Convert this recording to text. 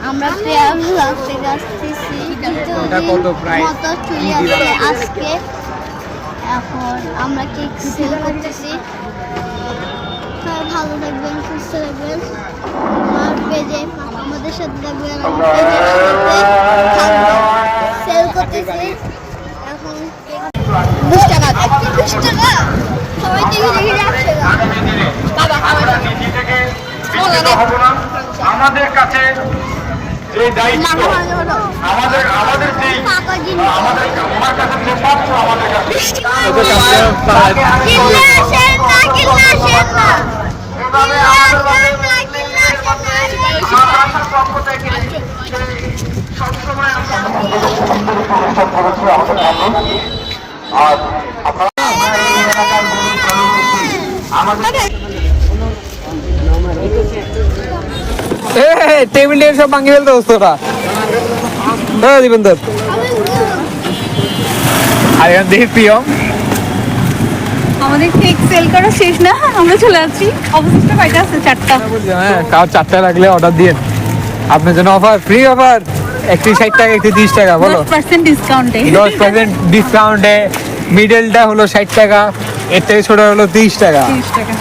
আমরা পেয়ার ব্লগতে যাচ্ছি। চুরি আছে আজকে। এখন আমরা কেক সেল করতেছি। ভালো থাকবেন, সুস্থ থাকবেন। আমার পেজে আমাদের সাথে থাকবেন। সেল করতেছি এখন 20 টাকা। 20 টাকা সবাই দেখে যাচ্ছে। বাবা আমাদের কাছে যে দায়িত্ব আমাদের যে আমার কাছে যে পাত্র আমাদের কাছে সবসময় টেবিল সব ভাঙি ফেলতে হচ্ছে ওরা দিবেন তোর আর এখন দেখি প্রিয়ম আমাদের কেক সেল করা শেষ না, আমরা চলে যাচ্ছি। অবশিষ্ট কয়টা আছে? 4টা। হ্যাঁ, কার 4টা লাগলে অর্ডার দিয়ে আপনার জন্য অফার, ফ্রি অফার। একটি 60 টাকা, একটি 30 টাকা। বলো 10% ডিসকাউন্টে। 10% ডিসকাউন্টে। মিডলটা হলো 60 টাকা, এর থেকে ছোট হলো 30 টাকা। 30 টাকা।